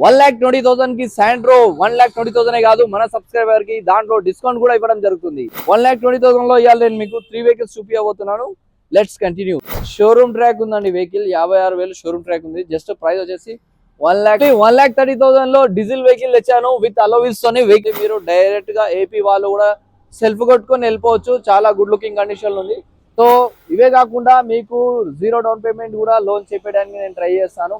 1,20,000 కి శాంట్రో 1,20,000 కాదు మన సబ్స్క్రైబర్ కి దాంట్లో డిస్కౌంట్ కూడా ఇవ్వడం జరుగుతుంది. 1,20,000 లో ఇవాళ నేను మీకు 3 వెహికల్స్ చూపించబోతున్నాను. Let's continue. షోరూమ్ ట్రాక్ ఉందండి వెహికల్ 56,000 షోరూమ్ ట్రాక్ ఉంది. జస్ట్ ప్రైస్ వచ్చేసి 1,30,000 లో డీజిల్ వెహికల్ తెచ్చాను విత్ అలోవిల్స్ తోని. వెహికల్ మీరు డైరెక్ట్ గా ఏపీ వాళ్ళు కూడా సెల్ఫ్ కొట్టుకొని వెళ్ళిపోవచ్చు. చాలా గుడ్ లుకింగ్ కండిషన్ ఉంది. సో ఇవే కాకుండా మీకు 0 డౌన్ పేమెంట్ కూడా లోన్ చెప్పడానికి నేను ట్రై చేస్తాను.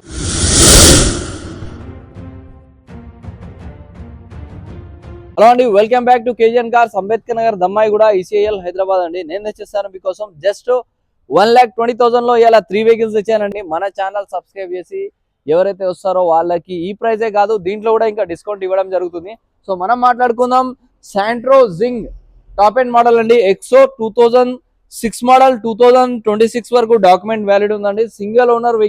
హలో అండి, welcome back to KGN cars, Ambedkar Nagar, Dammaiguda, ECIL, Hyderabad అండి. నేను తెచ్చేస్తాను మీకోసం జస్ట్ 1,20,000 లో ఇలా 3 వెహికల్స్ తెచ్చానండి. మన ఛానల్ సబ్స్క్రైబ్ చేసి ఎవరైతే వస్తారో వాళ్ళకి ఈ ప్రైజే కాదు, దీంట్లో కూడా ఇంకా డిస్కౌంట్ ఇవ్వడం జరుగుతుంది. సో మనం మాట్లాడుకుందాం. శాంట్రో జింగ్ టాప్ ఎండ్ మోడల్ అండి. ఎక్సో 2006 మోడల్, 2026 వరకు డాక్యుమెంట్ వ్యాలిడ్ ఉందండి. సింగిల్ ఓనర్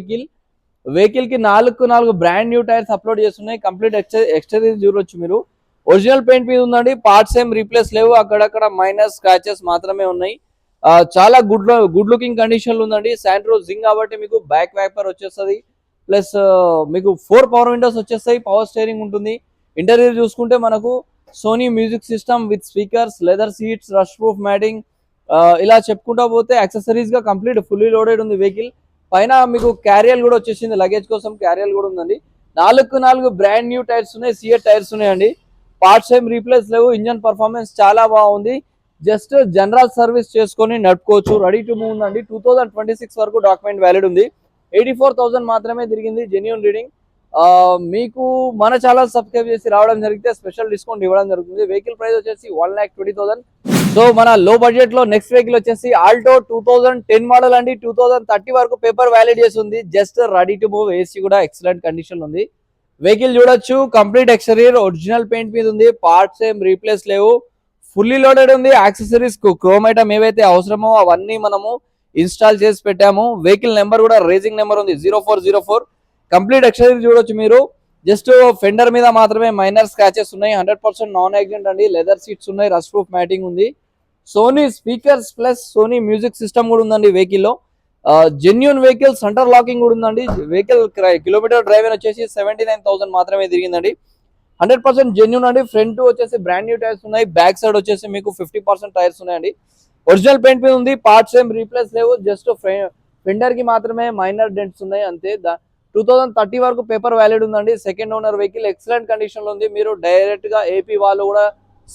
వెహికల్ కి 4 బ్రాండ్ న్యూ టైర్స్ అప్లోడ్ చేస్తున్నాయి. కంప్లీట్ ఎక్స్టర్నల్ చూడొచ్చు మీరు. ఒరిజినల్ పెయింట్ మీద ఉందండి. పార్ట్స్ ఏం రీప్లేస్ లేవు. అక్కడక్కడ మైనర్ స్క్రాచెస్ మాత్రమే ఉన్నాయి. చాలా గుడ్ లుకింగ్ కండిషన్ లో ఉందండి. శాంట్రో జింగ్ కాబట్టి మీకు బ్యాక్ వైపర్ వచ్చేస్తుంది. ప్లస్ మీకు 4 పవర్ విండోస్ వచ్చేస్తాయి. పవర్ స్టీరింగ్ ఉంటుంది. ఇంటీరియర్ చూసుకుంటే మనకు Sony music system with speakers, leather seats, rust proof matting, ఇలా చెప్పుకుంటా పోతే యాక్సెసరీస్ గా కంప్లీట్ ఫుల్లీ లోడెడ్ ఉంది వెహికల్. పైన మీకు క్యారియల్ కూడా వచ్చేసింది. లగేజ్ కోసం క్యారియల్ కూడా ఉందండి. 4 బ్రాండ్ న్యూ టైర్స్ ఉన్నాయి. సిఎట్ టైర్స్ ఉన్నాయండి. పార్ట్స్ ఏం రీప్లేస్ లేవు. ఇంజన్ పర్ఫార్మెన్స్ చాలా బాగుంది. జస్ట్ జనరల్ సర్వీస్ చేసుకొని నడుపుకోవచ్చు. రెడీ టు మూవ్ ఉందండి. 2026 వరకు డాక్యుమెంట్ వ్యాలిడ్ ఉంది. 84,000 మాత్రమే తిరిగింది. Genuine reading. మీకు మన ఛానల్ సబ్స్క్రైబ్ చేసి రావడం జరిగితే స్పెషల్ డిస్కౌంట్ ఇవ్వడం జరుగుతుంది. వెహికల్ ప్రైస్ వచ్చేసి 1,20,000. సో మన లో బడ్జెట్ లో నెక్స్ట్ వెహికల్ వచ్చేసి ఆల్టో 2010 మోడల్ అండి. 2030 వరకు పేపర్ వ్యాలిడ్ చేసి ఉంది. Just ready to move. AC కూడా ఎక్సలెంట్ కండిషన్ ఉంది. వెహికల్ చూడొచ్చు. కంప్లీట్ ఎక్స్టీరియర్ ఒరిజినల్ పెయింట్ మీద ఉంది. పార్ట్స్ ఏం రీప్లేస్ లేవు. ఫుల్లీ లోడెడ్ ఉంది. యాక్సెసరీస్ క్రోమ్ ఐటమ్ ఏవైతే అవసరమో అవన్నీ మనము ఇన్స్టాల్ చేసి పెట్టాము. వెహికల్ నెంబర్ కూడా రేసింగ్ నెంబర్ ఉంది 0404. కంప్లీట్ ఎక్స్టీరియర్ చూడొచ్చు మీరు. జస్ట్ ఫెండర్ మీద మాత్రమే మైనర్ స్క్రాచెస్ ఉన్నాయి. 100% నాన్ యాక్సిడెంట్ అండి. లెదర్ సీట్స్ ఉన్నాయి. రష్ ప్రూఫ్ మ్యాటింగ్ ఉంది. Sony speakers plus Sony music system కూడా ఉందండి వెహికల్ లో. జెన్యూన్ వెహికల్, సెంటర్ లాకింగ్ కూడా ఉందండి. వెహికల్ కిలోమీటర్ డ్రైవ్ వచ్చేసి 79,000 మాత్రమే తిరిగిందండి. 100% జెన్యూన్ అండి. ఫ్రంట్ వచ్చేసి బ్రాండ్ న్యూ టైర్స్ ఉన్నాయి. బ్యాక్ సైడ్ వచ్చేసి మీకు 50% టైర్స్ ఉన్నాయండి. ఒరిజినల్ పెయింట్ మీద ఉంది. పార్ట్స్ ఏం రీప్లేస్ లేవు. జస్ట్ ఫెండర్ కి మాత్రమే మైనర్ డెంట్స్ ఉన్నాయి అంతే. 2030 వరకు పేపర్ వ్యాలిడ్ ఉందండి. Second owner vehicle excellent condition లో ఉంది. మీరు డైరెక్ట్ గా ఏపీ వాళ్ళు కూడా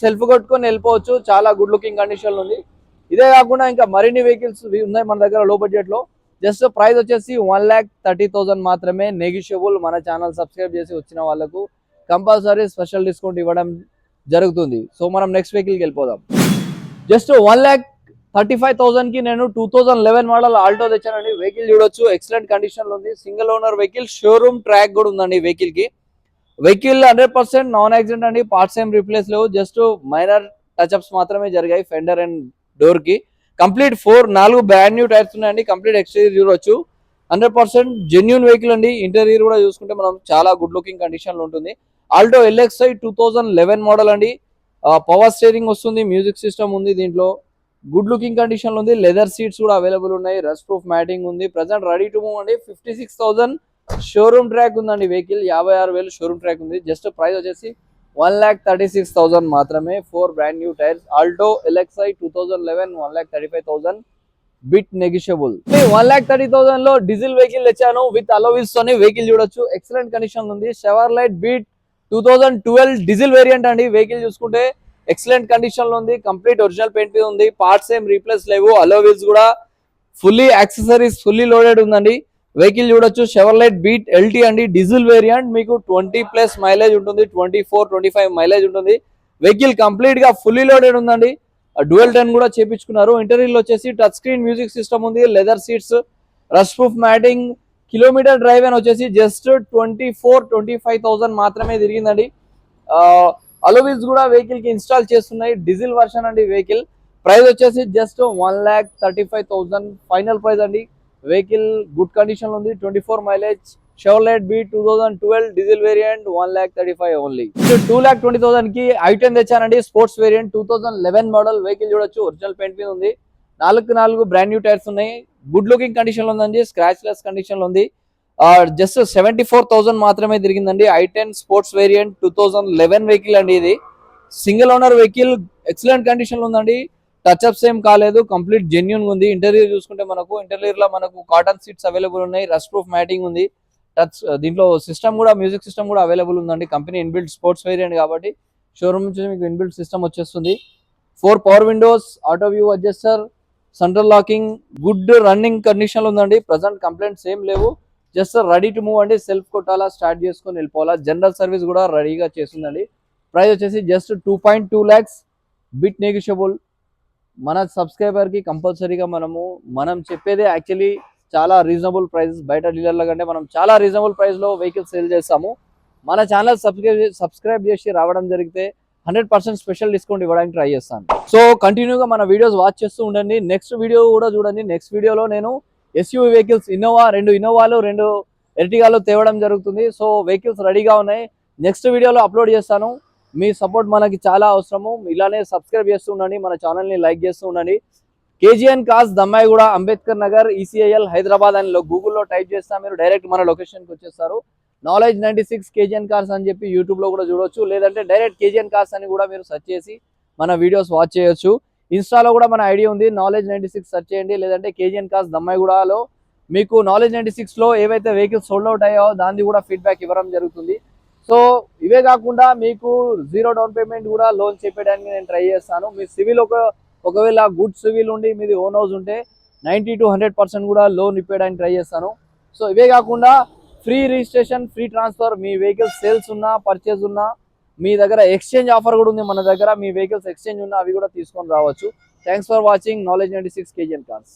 సెల్ఫ్ కొట్టుకొని వెళ్ళిపోవచ్చు. చాలా గుడ్ లుకింగ్ కండిషన్ లో ఉంది. ఇదే కాకుండా ఇంకా మరిన్ని వెహికల్స్ ఉన్నాయి మన దగ్గర లో బడ్జెట్ లో. జస్ట్ ప్రైస్ వచ్చేసి 1,30,000 మాత్రమే. నెగిషియబుల్. మన ఛానల్ సబ్స్క్రైబ్ చేసి వచ్చిన వాళ్ళకు కంపల్సరీ స్పెషల్ డిస్కౌంట్ ఇవ్వడం జరుగుతుంది. సో మనం నెక్స్ట్ వెహికల్కి వెళ్ళిపోదాం. జస్ట్ 1,35,000 కి నేను 2011 మోడల్ ఆల్టో తెచ్చానండి. వెహికల్ చూడొచ్చు. ఎక్సలెంట్ కండిషన్ లో ఉంది. Single owner vehicle. Showroom track కూడా ఉందండి వెహికల్ కి. వెహికల్ 100% నాన్ యాక్సిడెంట్ అండి. పార్ట్స్ ఏం రీప్లేస్ లేవు. జస్ట్ మైనర్ టచ్అప్స్ మాత్రమే జరిగాయి ఫెండర్ అండ్ డోర్ కి. కంప్లీట్ 4 బ్రాండ్ న్యూ టైర్స్ ఉన్నాయండి. కంప్లీట్ ఎక్స్టీరియర్ చూడొచ్చు. 100% జెన్యూన్ వెహికల్ అండి. ఇంటీరియర్ కూడా చూసుకుంటే మనం చాలా గుడ్ లుకింగ్ కండిషన్ లో ఉంటుంది. ఆల్టో LXi 2011 మోడల్ అండి. పవర్ స్టీరింగ్ వస్తుంది. మ్యూజిక్ సిస్టమ్ ఉంది దీంట్లో. గుడ్ లుకింగ్ కండిషన్ లో ఉంది. లెదర్ సీట్స్ కూడా అవైలబుల్ ఉన్నాయి. రస్ట్ ప్రూఫ్ మ్యాటింగ్ ఉంది. ప్రెసెంట్ రెడీ టు మూవ్ అండి. 56,000 షోరూమ్ ట్రాక్ ఉందండి వెహికల్. 56,000 షోరూమ్ ట్రాక్ ఉంది. జస్ట్ ప్రైస్ వచ్చేసి 1,36,000 మాత్రమే. 4 brand new tyres. Alto LXi 2011 1,35,000. Bit negotiable. 1,30,000 లో డీజిల్ వెహికల్ తెచ్చాను విత్ అలోవిల్స్ తోని. వెహికల్ చూడొచ్చు. ఎక్సలెంట్ కండిషన్ ఉంది. షెవర్లైట్ బీట్ 2012 డీజిల్ వేరియంట్ అండి. వెహికల్ చూసుకుంటే ఎక్సలెంట్ కండిషన్ లో ఉంది. కంప్లీట్ ఒరిజినల్ పెయింట్ మీద ఉంది. పార్ట్స్ ఏం రీప్లేస్ లేవు. అలోవిల్స్ కూడా ఫుల్లీ యాక్సెసరీస్ ఫుల్లీ లోడెడ్ ఉందండి. వెహికల్ చూడొచ్చు. షెవర్లైట్ బీట్ LT అండి. Diesel variant. మీకు 20+ మైలేజ్ ఉంటుంది. 24-25 మైలేజ్ ఉంటుంది. వెహికల్ కంప్లీట్ గా ఫుల్లీ లోడెడ్ ఉందండి. డ్యూయల్ టెన్ కూడా చేపించుకున్నారు. ఇంటీరియర్ వచ్చేసి టచ్ స్క్రీన్ మ్యూజిక్ సిస్టమ్ ఉంది. Leather seats, rust proof matting. Kilometre drive అని వచ్చేసి జస్ట్ 24-25,000 మాత్రమే తిరిగిందండి. అలోవిల్స్ కూడా వెహికల్ కి ఇన్స్టాల్ చేస్తున్నాయి. డీజిల్ వర్షన్ అండి వెహికల్. ప్రైస్ వచ్చేసి జస్ట్ 1,35,000 ఫైనల్ ప్రైస్ అండి. వెహికల్ గుడ్ కండిషన్ లో ఉంది. 24 mileage. Chevrolet Beat 2012 diesel variant 1,35,000 only. 2,20,000 కి i10 తెచ్చానండి. Sports variant 2011 model. వెహికల్ చూడొచ్చు. ఒరిజినల్ పెయింట్ మీద ఉంది. 4 బ్రాండ్ న్యూ టైర్స్ ఉన్నాయి. గుడ్ లుకింగ్ కండిషన్ లో ఉందండి. స్క్రాచ్ లెస్ కండిషన్ లో ఉంది. జస్ట్ 74,000 మాత్రమే తిరిగిందండి. i10 స్పోర్ట్స్ వేరియంట్ 2011 వెహికల్ అండి. ఇది single owner vehicle, excellent condition లో ఉందండి. టచ్ అప్స్ ఏం కాలేదు, కంప్లీట్ జెన్యున్ ఉంది. ఇంటీరియర్ చూసుకుంటే మనకు ఇంటీరియర్ లో మనకు కాటన్ సీట్స్ అవైలబుల్ ఉన్నాయి, రస్ట్ ప్రూఫ్ మ్యాటింగ్ ఉంది. టచ్ దీంట్లో సిస్టమ్ కూడా, మ్యూజిక్ సిస్టమ్ కూడా అవైలబుల్ ఉందండి. కంపెనీ ఇన్బిల్ట్ స్పోర్ట్స్ వేరియంట్ కాబట్టి షోరూమ్ నుంచి మీకు ఇన్బిల్ట్ సిస్టమ్ వచ్చేస్తుంది. 4 power Windows, auto view adjuster, central locking, good running condition లో ఉందండి. ప్రజెంట్ కంప్లైంట్స్ ఏం లేవు. జస్ట్ రెడీ టు మూవ్ అండి. సెల్ఫ్ కొట్టాలా, స్టార్ట్ చేసుకొని వెళ్ళిపోవాలా. జనరల్ సర్వీస్ కూడా రెడీగా చేస్తుందండి. ప్రైస్ వచ్చేసి జస్ట్ 2.2 lakhs, బిట్ నెగిషియబుల్. మన సబ్స్క్రైబర్ కి కంపల్సరీగా మనం చెప్పేదే యాక్చువల్లీ చాలా రీజనబుల్ ప్రైసెస్. బయట డీలర్ల కంటే మనం చాలా రీజనబుల్ ప్రైస్ లో వెహికల్ సేల్ చేస్తాము. మన ఛానల్ సబ్స్క్రైబ్ చేసి రావడం జరిగితే 100% స్పెషల్ డిస్కౌంట్ ఇవ్వడానికి ట్రై చేస్తాను. సో కంటిన్యూగా మన వీడియోస్ వాచ్ చేస్తూ ఉండండి. నెక్స్ట్ వీడియో కూడా చూడండి. నెక్స్ట్ వీడియోలో నేను ఎస్యూవీ వెహికల్స్, రెండు ఇన్నోవాలు 2 ఎర్టిగాలు తేవడం జరుగుతుంది. సో వెహికల్స్ రెడీగా ఉన్నాయి. నెక్స్ట్ వీడియోలో అప్లోడ్ చేస్తాను. మీ సపోర్ట్ మనకి చాలా అవసరము. ఇలానే సబ్స్క్రైబ్ చేస్తూ ఉండండి, మన ఛానల్ని లైక్ చేస్తూ ఉండండి. KGN cars Dammaiguda, Ambedkar Nagar, ECIL, Hyderabad అని గూగుల్లో టైప్ చేస్తా మీరు డైరెక్ట్ మన లొకేషన్కి వచ్చేస్తారు. నాలెడ్జ్ 96 కేజీఎన్ కార్స్ అని చెప్పి యూట్యూబ్లో కూడా చూడవచ్చు, లేదంటే డైరెక్ట్ కేజీఎన్ కార్స్ అని కూడా మీరు సెర్చ్ చేసి మన వీడియోస్ వాచ్ చేయొచ్చు. ఇన్స్టాలో కూడా మన ఐడియా ఉంది, నాలెడ్జ్ 96 సెర్చ్ చేయండి, లేదంటే కేజీఎన్ కార్స్ దమ్మాయిగూడలో మీకు నాలెడ్జ్ 96లో ఏవైతే వెహికల్స్ సోల్డ్ అవుట్ అయ్యాయో దాన్ని కూడా ఫీడ్బ్యాక్ ఇవ్వడం జరుగుతుంది. సో ఇవే కాకుండా మీకు 0 డౌన్ పేమెంట్ కూడా లోన్ చెప్పడానికి నేను ట్రై చేస్తాను. మీ సివిల్ ఒకవేళ గుడ్ సివిల్ ఉండి మీది ఓన్ హౌస్ ఉంటే 90 to 100% కూడా లోన్ ఇప్పేయడానికి ట్రై చేస్తాను. సో ఇవే కాకుండా ఫ్రీ రిజిస్ట్రేషన్, ఫ్రీ ట్రాన్స్ఫర్, మీ వెహికల్స్ సేల్స్ ఉన్నా, పర్చేజ్ ఉన్నా, మీ దగ్గర ఎక్స్చేంజ్ ఆఫర్ కూడా ఉంది మన దగ్గర. మీ వెహికల్స్ ఎక్స్చేంజ్ ఉన్నా అవి కూడా తీసుకొని రావచ్చు. Thanks for watching knowledge 96 KGN cars.